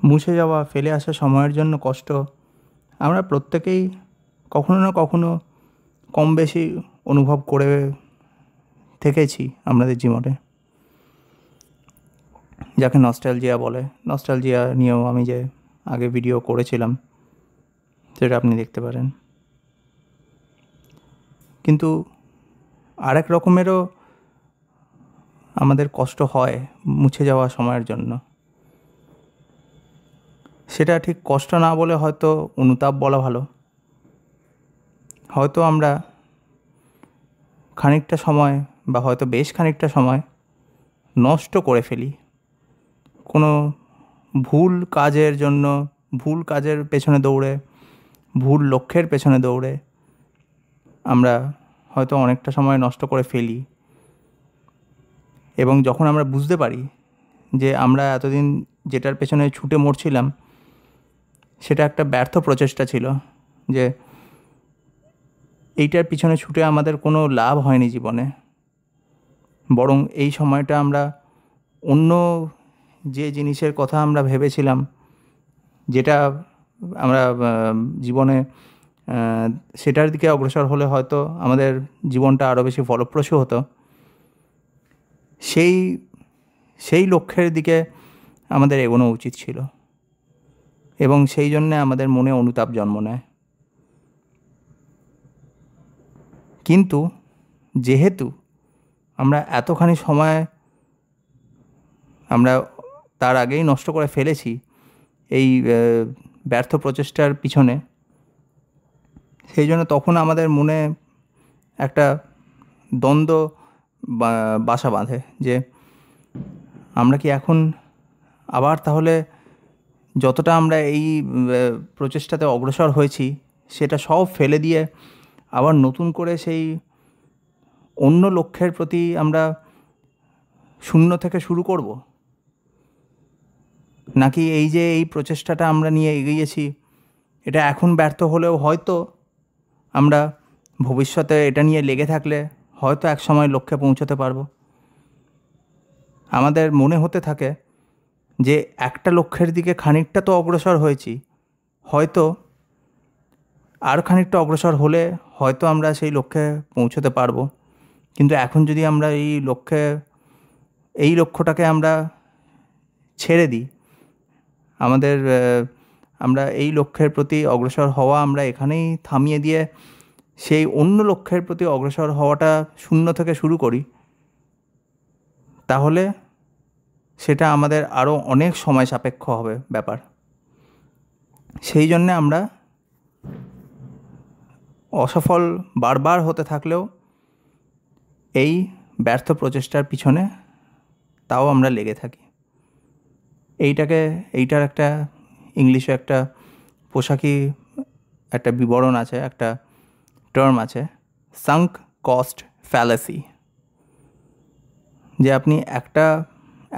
মুছে যাওয়া, ফেলে আসা সময়ের জন্য কষ্ট আমরা প্রত্যেকেই কখনো না কখনো কম বেশি অনুভব করে থেকেছি আমাদের জীবনে, যাকে নস্টালজিয়া বলে। নস্টালজিয়া নিয়েও আমি যে আগে ভিডিও করেছিলাম সেটা আপনি দেখতে পারেন। কিন্তু আরেক রকমেরও আমাদের কষ্ট হয় মুছে যাওয়া সময়ের জন্য। সেটা ঠিক কষ্ট না বলে হয়তো অনুতাপ বলা ভালো। হয়তো আমরা খানিকটা সময় বা হয়তো বেশ খানিকটা সময় নষ্ট করে ফেলি কোনো ভুল কাজের জন্য, ভুল কাজের পেছনে দৌড়ে, ভুল লক্ষ্যের পেছনে দৌড়ে আমরা হয়তো অনেকটা সময় নষ্ট করে ফেলি। এবং যখন আমরা বুঝতে পারি যে আমরা এতদিন যেটার পেছনে ছুটে মরছিলাম সেটা একটা ব্যর্থ প্রচেষ্টা ছিল, যে এইটার পিছনে ছুটে আমাদের কোনো লাভ হয়নি জীবনে, বরং এই সময়টা আমরা অন্য যে জিনিসের কথা আমরা ভেবেছিলাম, যেটা আমরা জীবনে সেটার দিকে অগ্রসর হলে হয়তো আমাদের জীবনটা আরও বেশি ফলপ্রসূ হতো, সেই সেই লক্ষ্যের দিকে আমাদের এগোনো উচিত ছিল। এবং সেই জন্যে আমাদের মনে অনুতাপ জন্ম নেয়। কিন্তু যেহেতু আমরা এতখানি সময় আমরা তার আগেই নষ্ট করে ফেলেছি এই ব্যর্থ প্রচেষ্টার পিছনে, সেই জন্য তখন আমাদের মনে একটা দ্বন্দ্ব বাসা বাঁধে যে আমরা কি এখন আবার তাহলে যতটা আমরা এই প্রচেষ্টাতে অগ্রসর হয়েছি সেটা সব ফেলে দিয়ে আবার নতুন করে সেই অন্য লক্ষ্যের প্রতি আমরা শূন্য থেকে শুরু করব, নাকি এই যে এই প্রচেষ্টাটা আমরা নিয়ে এগিয়েছি এটা এখন ব্যর্থ হলেও হয়তো আমরা ভবিষ্যতে এটা নিয়ে লেগে থাকলে হয়তো এক সময় লক্ষ্যে পৌঁছতে পারবো। আমাদের মনে হতে থাকে যে একটা লক্ষ্যের দিকে খানিকটা তো অগ্রসর হয়েছি, হয়তো আর খানিকটা অগ্রসর হলে হয়তো আমরা সেই লক্ষ্যে পৌঁছতে পারবো। কিন্তু এখন যদি আমরা এই লক্ষ্যটাকে আমরা ছেড়ে দিই, আমরা এই লক্ষ্যের প্রতি অগ্রসর হওয়া আমরা এখানেই থামিয়ে দিয়ে সেই অন্য লক্ষ্যের প্রতি অগ্রসর হওয়াটা শূন্য থেকে শুরু করি, তাহলে সেটা আমাদের আরও অনেক সময় সাপেক্ষ হবে ব্যাপার। সেই জন্যে আমরা অসফল বারবার হতে থাকলেও এই ব্যর্থ প্রচেষ্টার পিছনে তাও আমরা লেগে থাকি। এইটার একটা ইংলিশে একটা পোশাকি একটা বিবরণ আছে, একটা টার্ম আছে, সাঙ্ক কস্ট ফ্যালাসি। যে আপনি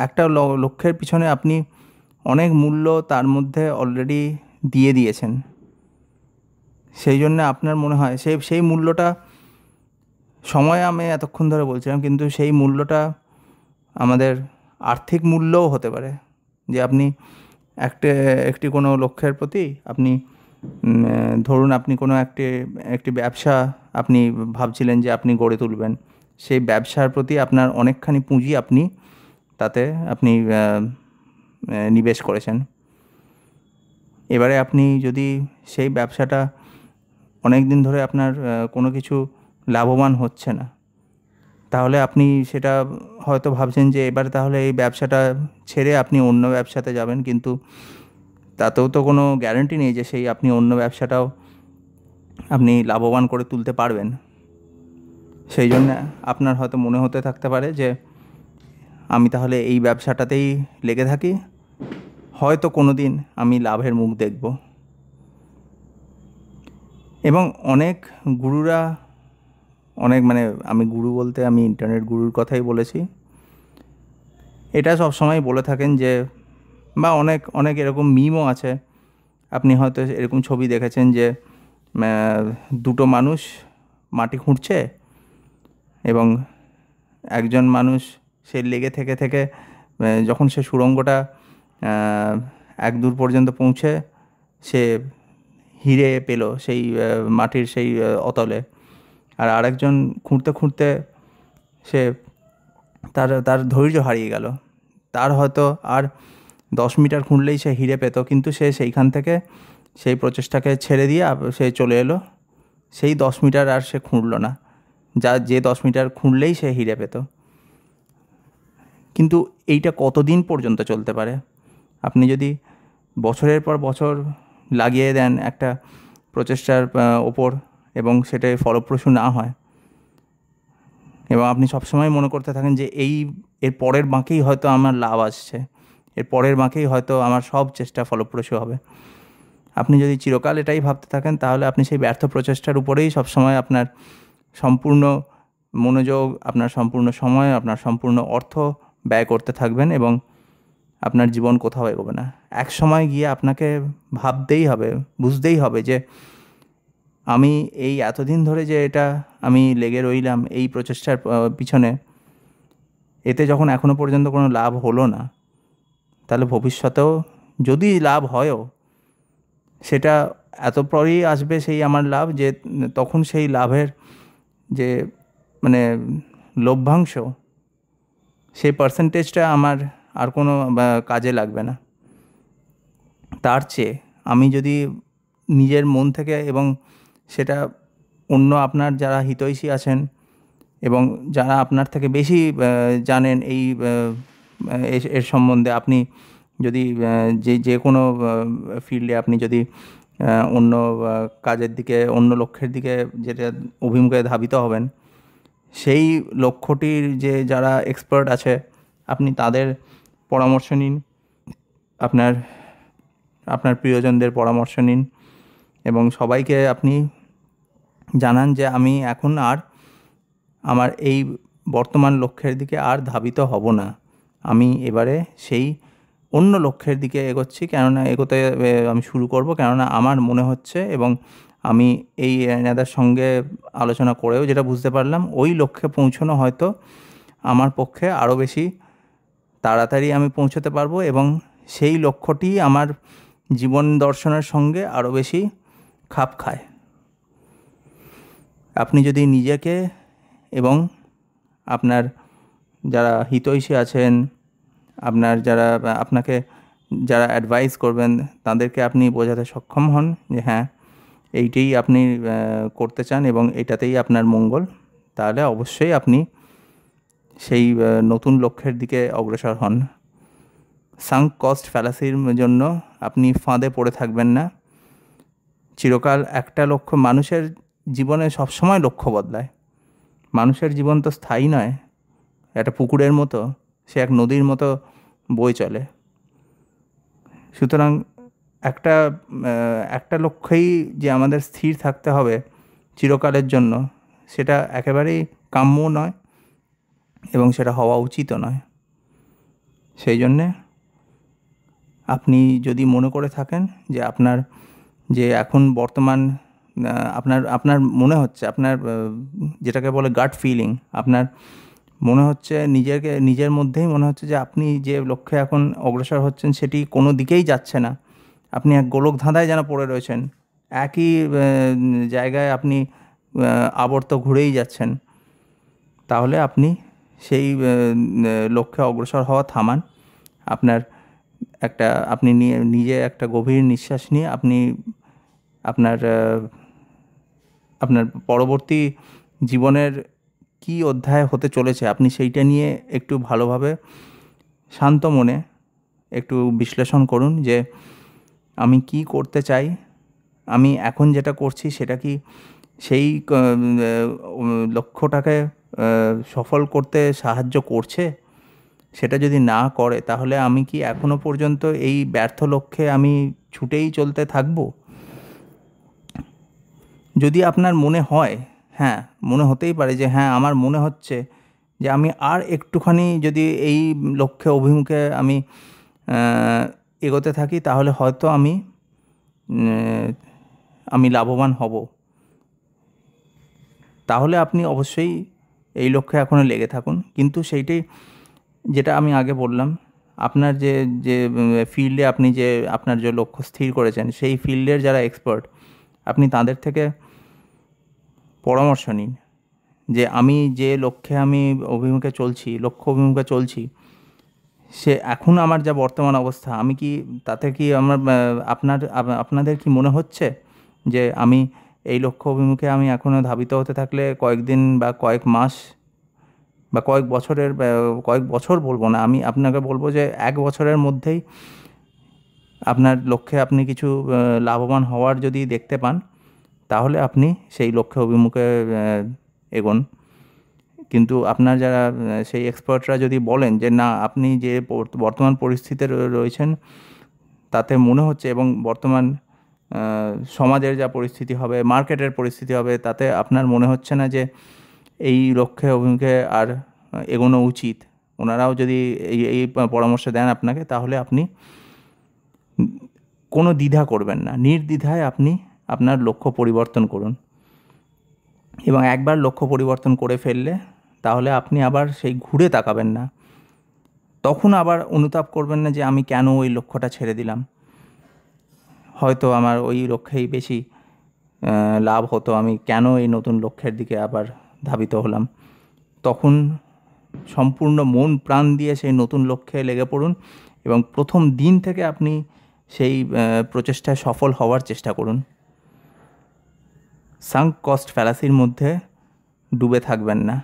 একটা লক্ষ্যের পিছনে আপনি অনেক মূল্য তার মধ্যে অলরেডি দিয়ে দিয়েছেন, সেই জন্য আপনার মনে হয় সেই মূল্যটা, সময় আমি এতক্ষণ ধরে বলছিলাম, কিন্তু সেই মূল্যটা আমাদের আর্থিক মূল্যও হতে পারে। যে আপনি একটি কোনো লক্ষ্যের প্রতি আপনি ধরুন আপনি কোনো একটি ব্যবসা আপনি ভাবছিলেন যে আপনি গড়ে তুলবেন, সেই ব্যবসার প্রতি আপনার অনেকখানি পুঁজি তাতে আপনি নিবেশ করেছেন। এবারে আপনি যদি সেই ব্যবসাটা অনেক দিন ধরে আপনার কোনো কিছু লাভবান হচ্ছে না, তাহলে আপনি সেটা হয়তো ভাবছেন যে এবারে তাহলে এই ব্যবসাটা ছেড়ে আপনি অন্য ব্যবসাতে যাবেন, কিন্তু তাতেও তো কোনো গ্যারান্টি নেই যে সেই আপনি অন্য ব্যবসাটাও আপনি লাভবান করে তুলতে পারবেন। সেই জন্য আপনার হয়তো মনে হতে থাকতে পারে যে আমি তাহলে এই ব্যবসাটাতেই লেগে থাকি, হয়তো কোনো দিন আমি লাভের মুখ দেখব। এবং অনেক গুরুরা, আমি গুরু বলতে আমি ইন্টারনেট গুরুর কথাই বলেছি, এটা সবসময় বলে থাকেন যে, বা অনেক এরকম মিমও আছে, আপনি হয়তো এরকম ছবি দেখেছেন যে দুটো মানুষ মাটি খুঁড়ছে এবং একজন মানুষ সে লেগে থেকে থেকে যখন সে সুড়ঙ্গটা এক দূর পর্যন্ত পৌঁছে সে হিরে পেল সেই মাটির সেই অতলে, আর আরেকজন খুঁড়তে খুঁড়তে সে তার তার ধৈর্য হারিয়ে গেল। তার হয়তো আর 10 মিটার খুঁড়লেই সে হিরে পেত, কিন্তু সে সেইখান থেকে সেই প্রচেষ্টাকে ছেড়ে দিয়ে সে চলে এলো, সেই 10 মিটার আর সে খুঁড়ল না, যে 10 মিটার খুঁড়লেই সে হিরে পেত। কিন্তু এইটা কতদিন পর্যন্ত চলতে পারে? আপনি যদি বছরের পর বছর লাগিয়ে দেন একটা প্রচেষ্টার ওপর এবং সেটা ফলপ্রসূ না হয়, এবং আপনি সবসময় মনে করতে থাকেন যে এর পরের বাঁকেই হয়তো আমার লাভ আসছে, এর পরের বাঁকেই হয়তো আমার সব চেষ্টা ফলপ্রসূ হবে, আপনি যদি চিরকাল এটাই ভাবতে থাকেন, তাহলে আপনি সেই ব্যর্থ প্রচেষ্টার উপরেই সবসময় আপনার সম্পূর্ণ মনোযোগ, আপনার সম্পূর্ণ সময়, আপনার সম্পূর্ণ অর্থ ব্যয় করতে থাকবেন, এবং আপনার জীবন কোথাও এগোবে না। এক সময় গিয়ে আপনাকে ভাবতেই হবে, বুঝতেই হবে যে আমি এই এতদিন ধরে যে এটা আমি লেগে রইলাম এই প্রচেষ্টার পিছনে, এতে যখন এখনো পর্যন্ত কোনো লাভ হলো না, তাহলে ভবিষ্যতেও যদি লাভ হয়ও, সেটা এত পরেই আসবে সেই আমার লাভ, যে তখন সেই লাভের যে মানে লভ্যাংশ, সেই পার্সেন্টেজটা আমার আর কোনো কাজে লাগবে না। তার চেয়ে আমি যদি নিজের মন থেকে, এবং সেটা অন্য আপনার যারা হিতৈষী আছেন এবং যারা আপনার থেকে বেশি জানেন এর সম্বন্ধে, আপনি যদি যে কোনো ফিল্ডে আপনি যদি অন্য কাজের দিকে, অন্য লক্ষ্যের দিকে যেটা অভিমুখে ধাবিত হবেন, সেই লক্ষ্যটির যে যারা এক্সপার্ট আছে, আপনি তাদের পরামর্শ নিন, আপনার প্রিয়জনদের পরামর্শ নিন, এবং সবাইকে আপনি জানান যে আমি এখন আর আমার এই বর্তমান লক্ষ্যের দিকে আর ধাবিত হব না, আমি এবারে সেই অন্য লক্ষ্যের দিকে এগোচ্ছি, কেননা এগোতে আমি শুরু করব, কেননা আমার মনে হচ্ছে, এবং আমি এই এনাদের সঙ্গে আলোচনা করেও যেটা বুঝতে পারলাম, ওই লক্ষ্যে পৌঁছানো হয়তো আমার পক্ষে আরও বেশি তাড়াতাড়ি আমি পৌঁছতে পারবো, এবং সেই লক্ষ্যটি আমার জীবন দর্শনের সঙ্গে আরও বেশি খাপ খায়। আপনি যদি নিজেকে এবং আপনার যারা হিতৈষী আছেন, আপনাকে যারা অ্যাডভাইস করবেন, তাদেরকে আপনি বোঝাতে সক্ষম হন যে হ্যাঁ, এইটাই আপনি করতে চান এবং এটাতেই আপনার মঙ্গল, তাহলে অবশ্যই আপনি সেই নতুন লক্ষ্যের দিকে অগ্রসর হন। সাঙ্ক কস্ট ফ্যালাসির জন্য আপনি ফাঁদে পড়ে থাকবেন না। চিরকাল একটা লক্ষ্য, মানুষের জীবনে সবসময় লক্ষ্য বদলায়, মানুষের জীবন তো স্থায়ী নয়, একটা পুকুরের মতো, সে এক নদীর মতো বয়ে চলে। সুতরাং একটা লক্ষ্যেই যে আমাদের স্থির থাকতে হবে চিরকালের জন্য, সেটা একেবারেই কাম্য নয়, এবং সেটা হওয়া উচিতও নয়। সেই জন্যে আপনি যদি মনে করে থাকেন যে আপনার যে এখন বর্তমান আপনার মনে হচ্ছে, আপনার যেটাকে বলে গাট ফিলিং, আপনার মনে হচ্ছে নিজের মধ্যেই মনে হচ্ছে যে আপনি যে লক্ষ্যে এখন অগ্রসর হচ্ছেন সেটি কোনো দিকেই যাচ্ছে না, আপনি এক গোলক ধাঁধায় যেন পড়ে রয়েছেন, একই জায়গায় আপনি আবর্ত ঘুরেই যাচ্ছেন, তাহলে আপনি সেই লক্ষ্যে অগ্রসর হওয়া থামান। আপনি নিজে একটা গভীর নিঃশ্বাস নিয়ে আপনি আপনার পরবর্তী জীবনের কি অধ্যায় হতে চলেছে, আপনি সেইটা নিয়ে একটু ভালোভাবে শান্ত মনে একটু বিশ্লেষণ করুন যে আমি কি করতে চাই, আমি এখন যেটা করছি সেটা কি সেই লক্ষ্যটাকে সফল করতে সাহায্য করছে? সেটা যদি না করে, তাহলে আমি কি এখনো পর্যন্ত এই ব্যর্থ লক্ষ্যে আমি ছুটেই চলতে থাকবো? যদি আপনার মনে হয়, হ্যাঁ, মনে হতেই পারে যে হ্যাঁ, আমার মনে হচ্ছে যে আমি আর একটুখানি যদি এই লক্ষ্যে অভিমুখে আমি এগোতে থাকি, তাহলে হয়তো আমি লাভবান হব, তাহলে আপনি অবশ্যই এই লক্ষ্যে এখনও লেগে থাকুন। কিন্তু সেইটাই, যেটা আমি আগে বললাম, আপনার যে যে ফিল্ডে আপনি যে আপনার যে লক্ষ্য স্থির করেছেন সেই ফিল্ডের যারা এক্সপার্ট, আপনি তাদের থেকে পরামর্শ নিন যে আমি যে লক্ষ্যে আমি লক্ষ্য অভিমুখে চলছি, সে এখন আমার যা বর্তমান অবস্থা, আমি কি তাতে কি আমার আপনাদের কি মনে হচ্ছে যে আমি এই লক্ষ্য অভিমুখে আমি এখনও ধাবিত হতে থাকলে কয়েকদিন বা কয়েক মাস বা কয়েক বছর বলবো না, আমি আপনাকে বলবো যে 1 বছরের মধ্যেই আপনার লক্ষ্যে আপনি কিছু লাভবান হওয়ার যদি দেখতে পান, তাহলে আপনি সেই লক্ষ্যে অভিমুখে এগোন। কিন্তু আপনার যারা সেই এক্সপার্টরা যদি বলেন যে না, আপনি যে বর্তমান পরিস্থিতিতে রয়েছেন তাতে মনে হচ্ছে, এবং বর্তমান সমাজের যা পরিস্থিতি হবে, মার্কেটের পরিস্থিতি হবে, তাতে আপনার মনে হচ্ছে না যে এই লক্ষ্যে অভিমুখে আর এগোনো উচিত, ওনারাও যদি এই পরামর্শ দেন আপনাকে, তাহলে আপনি কোনো দ্বিধা করবেন না, নির্দ্বিধায় আপনি আপনার লক্ষ্য পরিবর্তন করুন। এবং একবার লক্ষ্য পরিবর্তন করে ফেললে তাহলে আপনি আবার সেই ঘুরে তাকাবেন না, তখন আবার অনুতাপ করবেন না যে আমি কেন ওই লক্ষ্যটা ছেড়ে দিলাম, হয়তো আমার ওই লক্ষ্যেই বেশি লাভ হতো, আমি কেন এই নতুন লক্ষ্যের দিকে আবার ধাবিত হলাম। তখন সম্পূর্ণ মন প্রাণ দিয়ে সেই নতুন লক্ষ্যে লেগে পড়ুন এবং প্রথম দিন থেকে আপনি সেই প্রচেষ্টায় সফল হওয়ার চেষ্টা করুন। সাঙ্ক কস্ট ফ্যালাসির মধ্যে ডুবে থাকবেন না।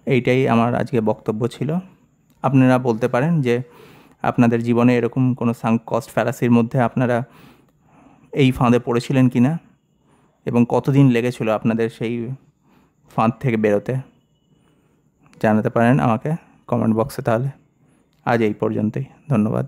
এইটাই আমার আজকে বক্তব্য ছিল। আপনারা বলতে পারেন যে আপনাদের জীবনে এরকম কোনো সাঙ্ক কস্ট ফ্যালাসির মধ্যে আপনারা এই ফাঁদে পড়েছিলেন কি না, এবং কতদিন লেগেছিল আপনাদের সেই ফাঁদ থেকে বেরোতে, জানাতে পারেন আমাকে কমেন্ট বক্সে। তাহলে আজ এই পর্যন্তই, ধন্যবাদ।